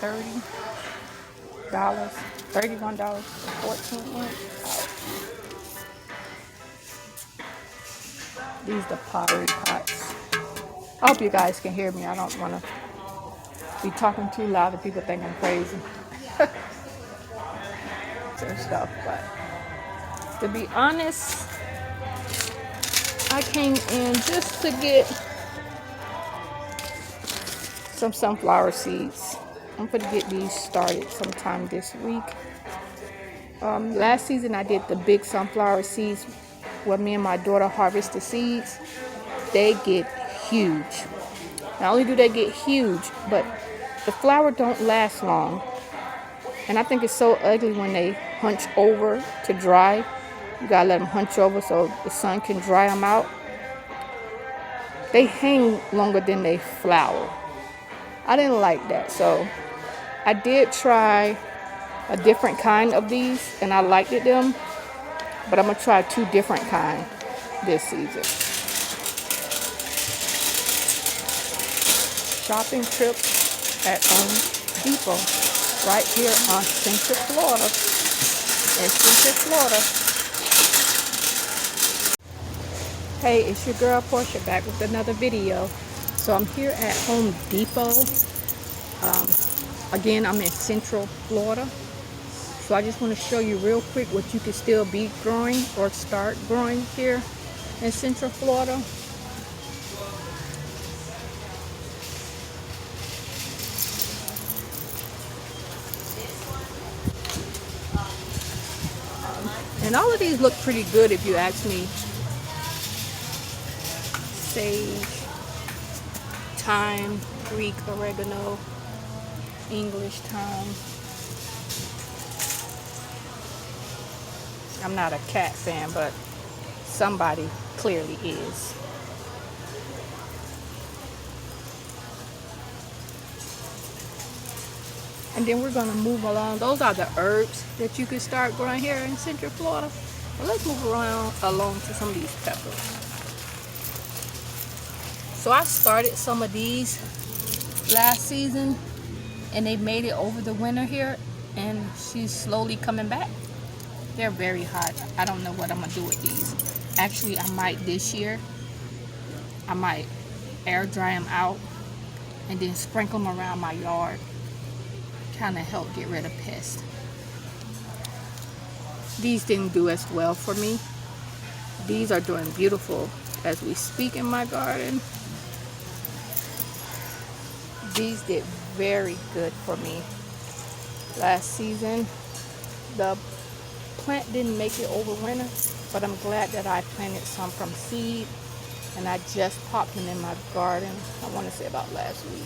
$30, $31 for 14 inch. These the pottery pots. I hope you guys can hear me. I don't want to be talking too loud that people think I'm crazy and stuff. But to be honest, I came in just to get some sunflower seeds. I'm going to get these started sometime this week. Last season I did the big sunflower seeds where me and my daughter harvest the seeds. They get huge. Not only do they get huge, but the flower don't last long. And I think it's so ugly when they hunch over to dry. You gotta let them hunch over so the sun can dry them out. They hang longer than they flower. I didn't like that, so I did try a different kind of these, and I liked them. But I'm gonna try 2 different kinds this season. Shopping trip at Home Depot, right here on Central Florida. In Central Florida. Hey, it's your girl Portia back with another video. So I'm here at Home Depot. Again, I'm in Central Florida. So I just want to show you real quick what you can still be growing or start growing here in Central Florida. And all of these look pretty good if you ask me. Sage, thyme, Greek oregano, English thyme. I'm not a cat fan, but somebody clearly is. And then we're gonna move along. Those are the herbs that you can start growing here in Central Florida. Well, let's move around along to some of these peppers. So I started some of these last season, and they made it over the winter here, and she's slowly coming back. They're very hot. I don't know what I'm gonna do with these. Actually, I might this year. I might air dry them out and then sprinkle them around my yard. Kind of help get rid of pests. These didn't do as well for me. These are doing beautiful as we speak in my garden. These did very good for me last season. The plant didn't make it over winter, but I'm glad that I planted some from seed, and I just popped them in my garden. I want to say about last week.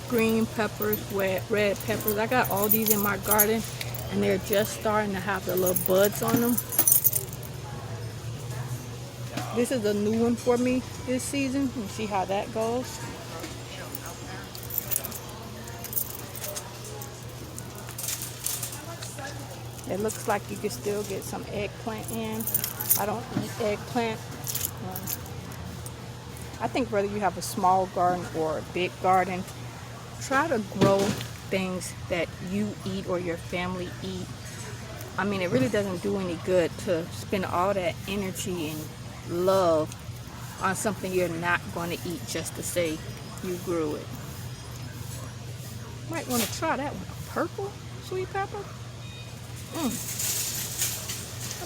Green peppers, red peppers. I got all these in my garden, and they're just starting to have the little buds on them. This is a new one for me this season. You see how that goes. It looks like you can still get some eggplant in. I don't eat eggplant. I think whether you have a small garden or a big garden, try to grow things that you eat or your family eat. I mean, it really doesn't do any good to spend all that energy and love on something you're not going to eat just to say you grew it. Might want to try that one. Purple sweet pepper. I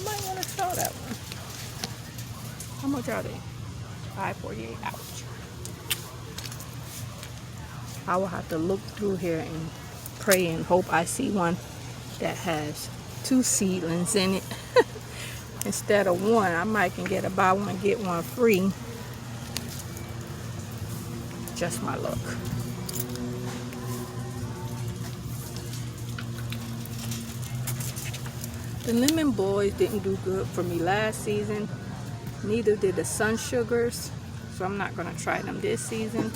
might want to try that one. How much are they? $5.48. Ouch. I will have to look through here and pray and hope I see one that has 2 seedlings in it instead of 1. I might can get a buy one get one free. Just my luck. The lemon boys didn't do good for me last season. Neither did the sun sugars, so I'm not going to try them this season.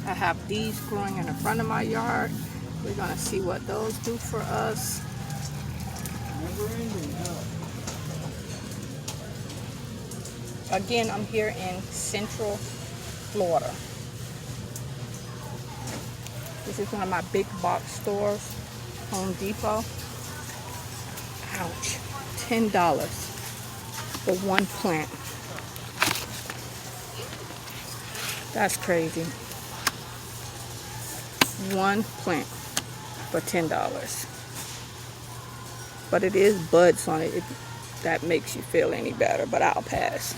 I have these growing in the front of my yard. We're going to see what those do for us. Again, I'm here in Central Florida. This is one of my big box stores, Home Depot. Ouch, $10 for one plant. That's crazy. One plant for $10. But it is buds on it, if that makes you feel any better, but I'll pass.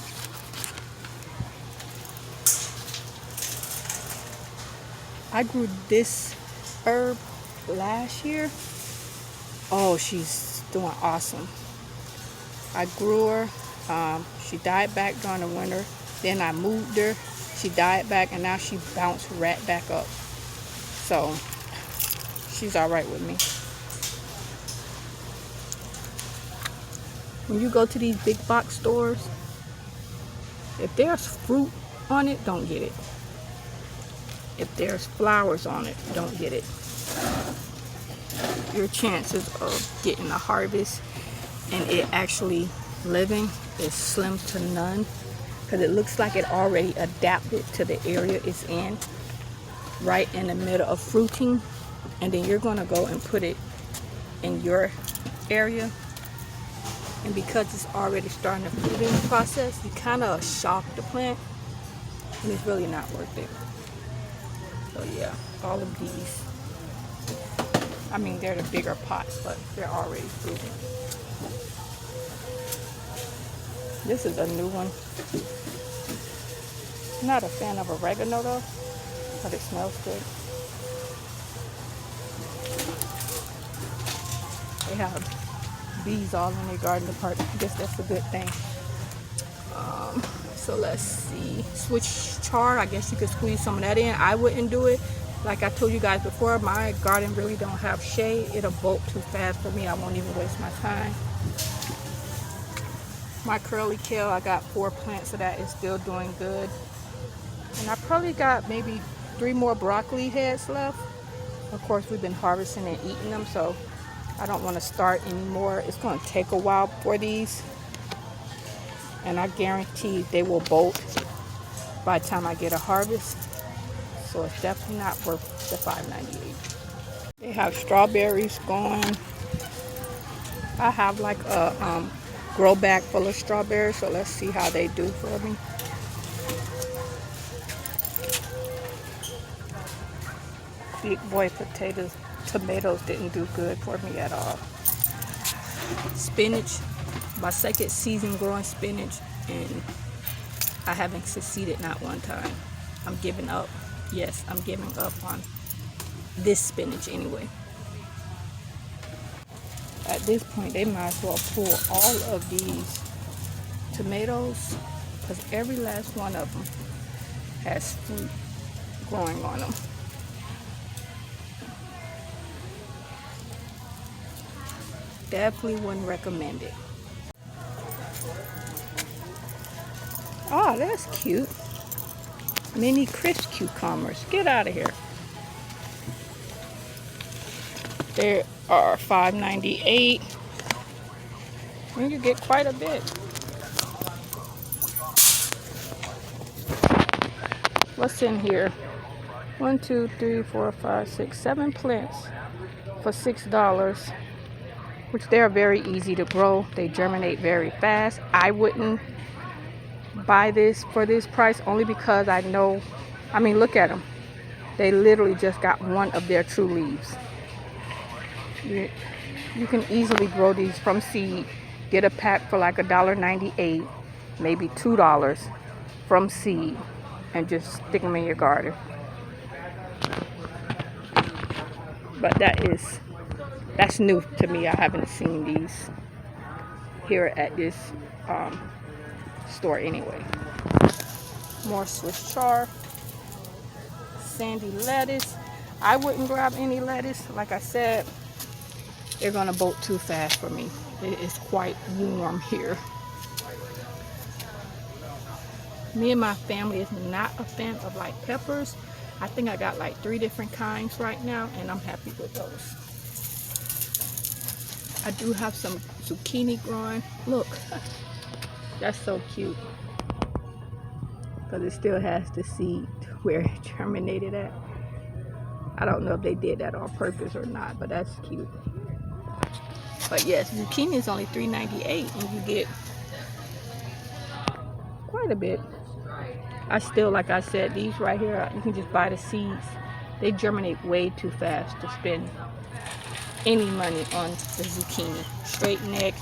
I grew this herb last year. Oh, she's doing awesome. I grew her. She died back during the winter. Then I moved her. She died back, and now she bounced right back up. So she's all right with me. When you go to these big box stores, if there's fruit on it, don't get it. If there's flowers on it, don't get it. Your chances of getting a harvest and it actually living is slim to none, because it looks like it already adapted to the area it's in, right in the middle of fruiting, and then you're going to go and put it in your area, and because it's already starting the fruiting process, you kind of shock the plant, and it's really not worth it. So yeah, all of these, I mean, they're the bigger pots, but they're already fruiting. This is a new one. I'm not a fan of oregano though, but it smells good. They have bees all in their garden department. I guess that's a good thing. So let's see. Switch chard, I guess you could squeeze some of that in. I wouldn't do it. Like I told you guys before, my garden really don't have shade. It'll bolt too fast for me. I won't even waste my time. My curly kale, I got 4 plants of that. It's still doing good. And I probably got maybe 3 more broccoli heads left. Of course, we've been harvesting and eating them, so I don't want to start anymore. It's going to take a while for these. And I guarantee they will bolt by the time I get a harvest. So it's definitely not worth the $5.98. They have strawberries going. I have like a grow bag full of strawberries, so let's see how they do for me. Big boy tomatoes didn't do good for me at all. Spinach, my second season growing spinach, and I haven't succeeded not one time. I'm giving up. Yes, I'm giving up on this spinach anyway. At this point, they might as well pull all of these tomatoes, because every last one of them has fruit growing on them. Definitely wouldn't recommend it. Oh, that's cute. Mini crisp cucumbers. Get out of here. There are $5.98. And you get quite a bit. What's in here? 1, 2, 3, 4, 5, 6, 7 plants for $6, which they're very easy to grow. They germinate very fast. I wouldn't buy this for this price only because I know, I mean, look at them. They literally just got one of their true leaves. You can easily grow these from seed. Get a pack for like $1.98, maybe $2 from seed, and just stick them in your garden. But that's new to me. I haven't seen these here at this store anyway. More Swiss chard, sandy lettuce. I wouldn't grab any lettuce. Like I said, they're gonna bolt too fast for me. It is quite warm here. Me and my family is not a fan of like peppers. I think I got like 3 different kinds right now, and I'm happy with those. I do have some zucchini growing. Look, that's so cute. because it still has the seed where it germinated at. I don't know if they did that on purpose or not, but that's cute. But yes, zucchini is only $3.98 and you get quite a bit. I still, like I said, these right here, you can just buy the seeds. They germinate way too fast to spend any money on the zucchini. Straight neck.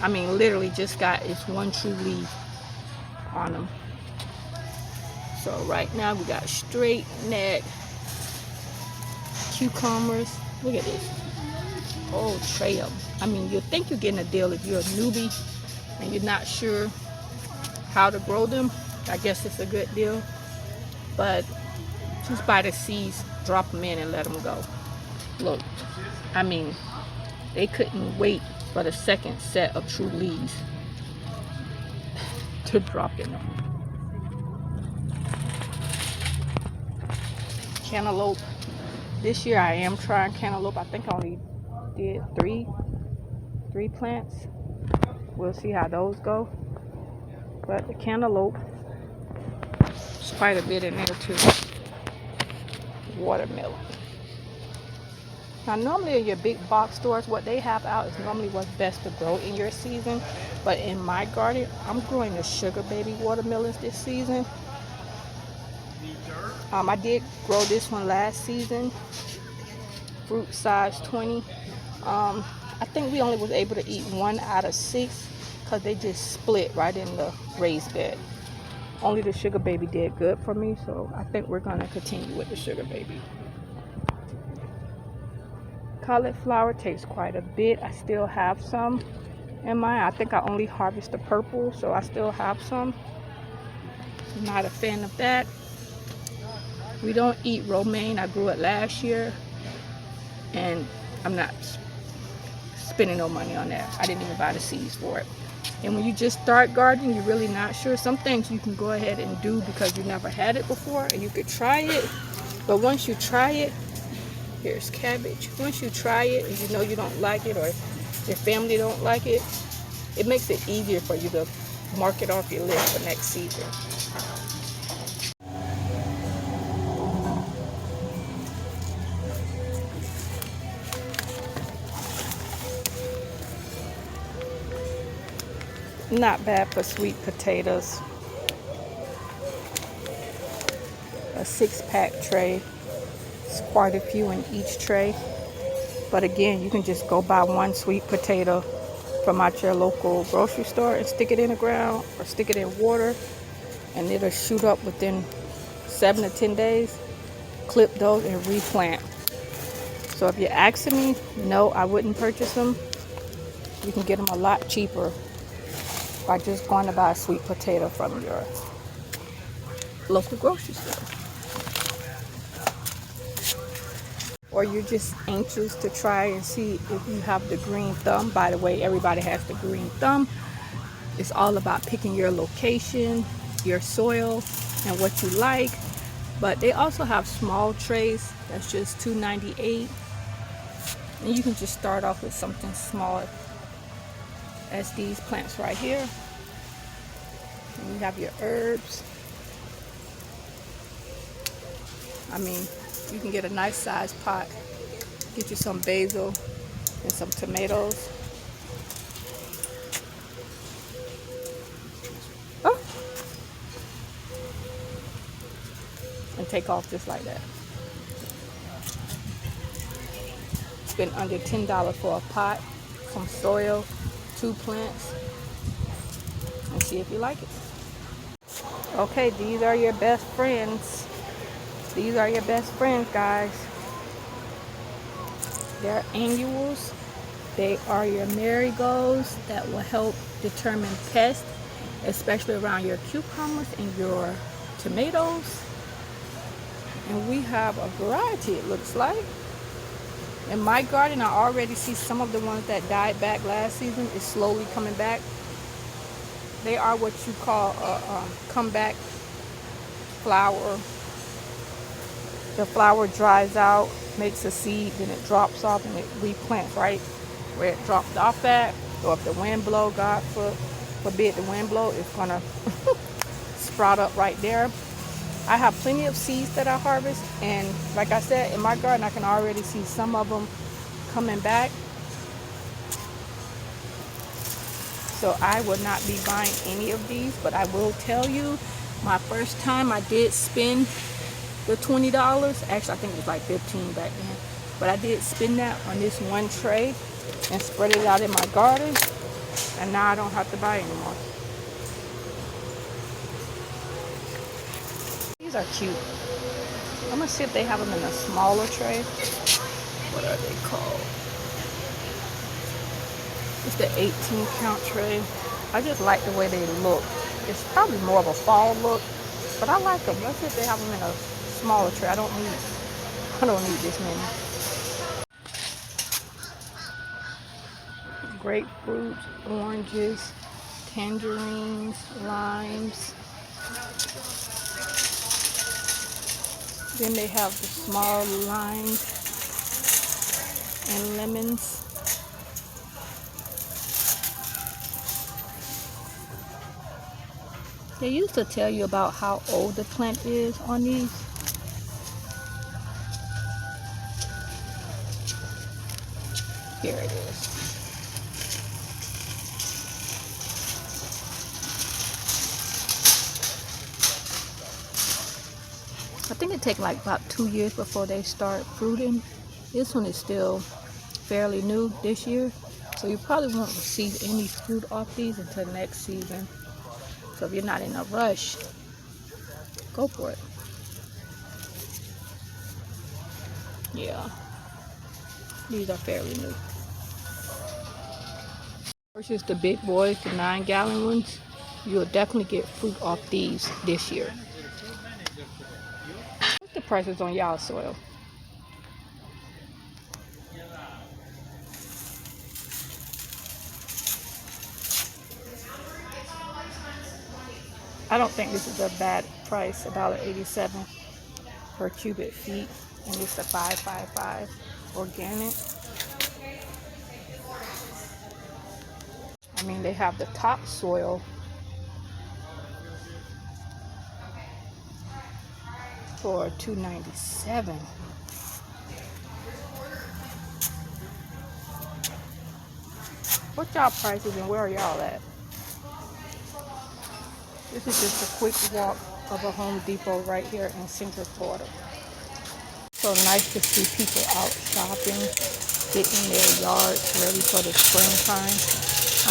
I mean, literally just got its one true leaf on them. So right now we got straight neck cucumbers. Look at this. Oh, tray of them. I mean, you'll think you're getting a deal if you're a newbie and you're not sure how to grow them. I guess it's a good deal. But just buy the seeds, drop them in, and let them go. Look, I mean, they couldn't wait for the second set of true leaves to drop in them. Cantaloupe. This year I am trying cantaloupe. I think I only did three plants. We'll see how those go. But the cantaloupe, there's quite a bit in there too. Watermelon. Now normally in your big box stores, what they have out is normally what's best to grow in your season. But in my garden, I'm growing the sugar baby watermelons this season. I did grow this one last season, fruit size 20. I think we only was able to eat 1 out of 6 because they just split right in the raised bed. Only the sugar baby did good for me, so I think we're gonna continue with the sugar baby. Cauliflower takes quite a bit. I still have some in mine. I think I only harvest the purple, so I still have some. Not a fan of that. We don't eat romaine. I grew it last year and I'm not spending no money on that. I didn't even buy the seeds for it. And when you just start gardening, you're really not sure. Some things you can go ahead and do because you never had it before and you could try it. But once you try it, here's cabbage. Once you try it and you know you don't like it or your family don't like it, it makes it easier for you to mark it off your list for next season. Not bad for sweet potatoes. A 6-pack tray. It's quite a few in each tray. But again, you can just go buy 1 sweet potato from out your local grocery store and stick it in the ground or stick it in water and it'll shoot up within 7 to 10 days. Clip those and replant. So if you're asking me, no, I wouldn't purchase them. You can get them a lot cheaper by just going to buy a sweet potato from your local grocery store. Or you're just anxious to try and see if you have the green thumb. By the way, everybody has the green thumb. It's all about picking your location, your soil, and what you like. But they also have small trays that's just $2.98. And you can just start off with something small as these plants right here. And you have your herbs. I mean, you can get a nice sized pot. Get you some basil and some tomatoes. Oh. And take off just like that. Spend under $10 for a pot, some soil, 2 plants, and see if you like it. Okay, these are your best friends. These are your best friends, guys. They're annuals. They are your marigolds that will help determine pests, especially around your cucumbers and your tomatoes. And we have a variety, it looks like. In my garden, I already see some of the ones that died back last season is slowly coming back. They are what you call a comeback flower. The flower dries out, makes a seed, then it drops off and it replants right where it dropped off at. Or if the wind blow, God forbid the wind blow, it's gonna sprout up right there. I have plenty of seeds that I harvest, and like I said, in my garden I can already see some of them coming back. So I will not be buying any of these, but I will tell you, my first time I did spend the $20. Actually, I think it was like 15 back then. But I did spend that on this one tray and spread it out in my garden. And now I don't have to buy anymore. These are cute. I'm going to see if they have them in a smaller tray. What are they called? It's the 18 count tray. I just like the way they look. It's probably more of a fall look, but I like them. Let's see if they have them in a smaller tray. I don't need this many. Grapefruits, oranges, tangerines, limes. Then they have the small limes and lemons. They used to tell you about how old the plant is on these. Here it is. I think it takes like about 2 years before they start fruiting. This one is still fairly new this year, so you probably won't receive any fruit off these until next season. So if you're not in a rush, go for it. Yeah, these are fairly new. Versus the big boys, the 9-gallon ones, you'll definitely get fruit off these this year. What's the prices on y'all soil? I don't think this is a bad price, $1.87 per cubic feet, and it's a 555 organic. I mean, they have the topsoil for $2.97. What y'all prices and where are y'all at? This is just a quick walk of a Home Depot right here in Central Florida. So nice to see people out shopping, getting their yards ready for the springtime.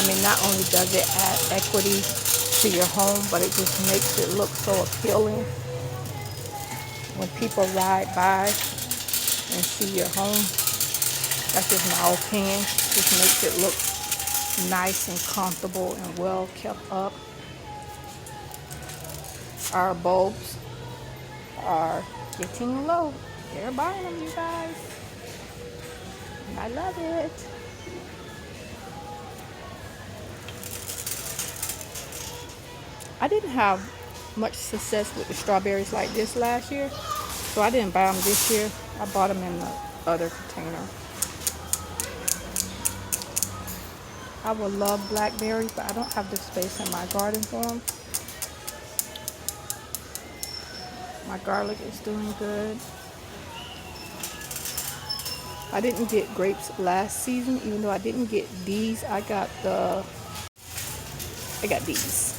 I mean, not only does it add equity to your home, but it just makes it look so appealing. When people ride by and see your home, that's just my opinion. Just makes it look nice and comfortable and well kept up. Our bulbs are getting low. They're buying them, you guys. And I love it. I didn't have much success with the strawberries like this last year, so I didn't buy them this year. I bought them in the other container. I would love blackberries, but I don't have the space in my garden for them. My garlic is doing good. I didn't get grapes last season, even though I didn't get these. I got these.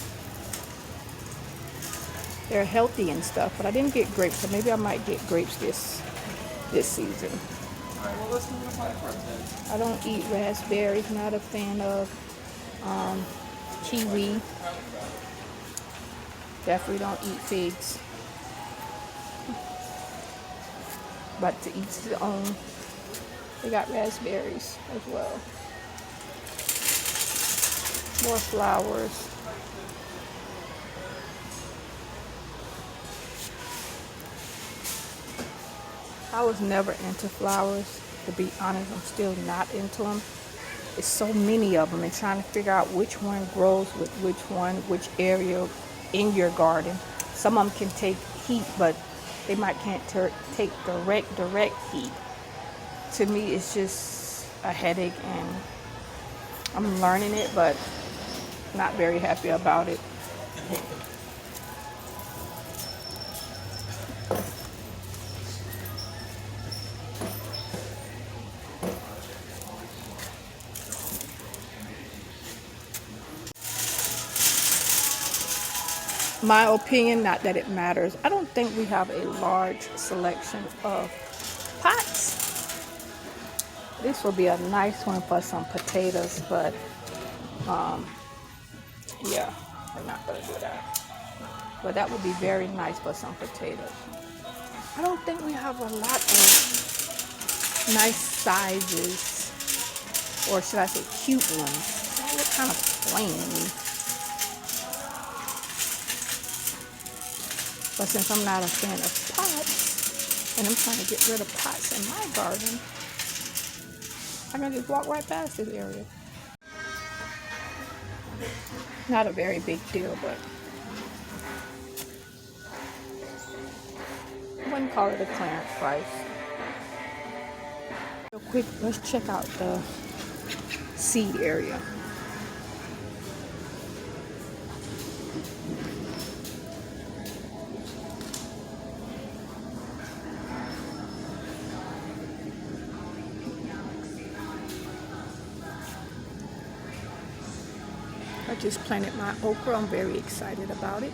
They're healthy and stuff, but I didn't get grapes, so maybe I might get grapes this season. Alright, well, let's move on to I don't eat raspberries, not a fan of kiwi. Definitely don't eat figs. But to each his own. They got raspberries as well. More flowers. I was never into flowers, to be honest. I'm still not into them. It's so many of them, and trying to figure out which one grows with which one, which area in your garden. Some of them can take heat, but they might can't take direct heat. To me, it's just a headache, and I'm learning it, but not very happy about it. my opinion, not that it matters, I don't think we have a large selection of pots. This will be a nice one for some potatoes, but yeah, we're not gonna do that. But that would be very nice for some potatoes. I don't think we have a lot of nice sizes, or should I say cute ones. They look kind of plain to me. But since I'm not a fan of pots, and I'm trying to get rid of pots in my garden, I can just walk right past this area. Not a very big deal, but I wouldn't call it a clearance price. Real quick, let's check out the seed area. I just planted my okra. I'm very excited about it.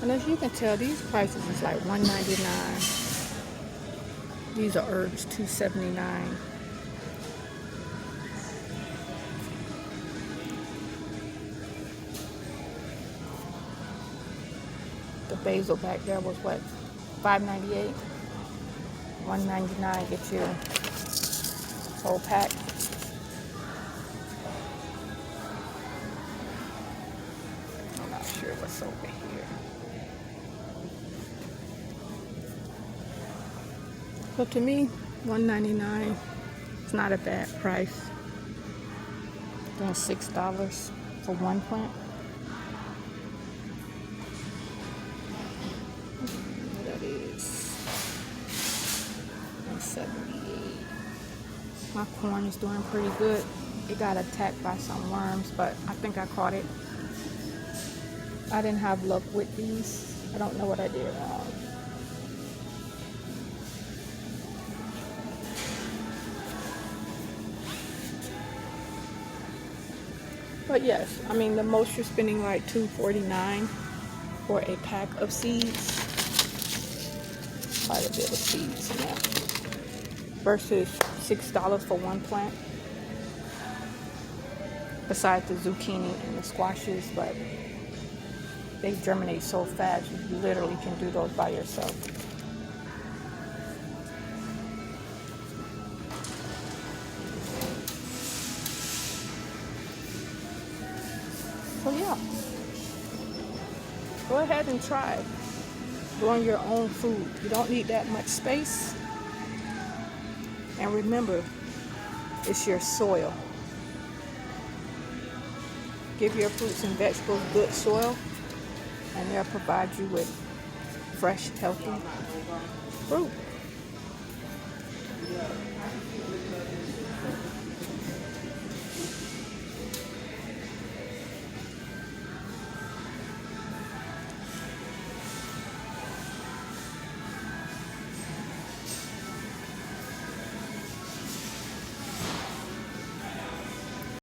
And as you can tell, these prices is like $1.99. These are herbs, $2.79. The basil back there was what, $5.98. $1.99 gets you a whole pack. I'm not sure what's over here. But to me, $1.99 is not a bad price. That's $6 for one plant. That is $1.78. My corn is doing pretty good. It got attacked by some worms, but I think I caught it. I didn't have luck with these. I don't know what I did wrong. But yes, I mean, the most you're spending like $2.49 for a pack of seeds. Quite a bit of seeds in that. Versus $6 for one plant. Besides the zucchini and the squashes, but they germinate so fast, you literally can do those by yourself. So yeah, go ahead and try growing your own food. You don't need that much space. And remember, it's your soil. Give your fruits and vegetables good soil, and they'll provide you with fresh, healthy fruit.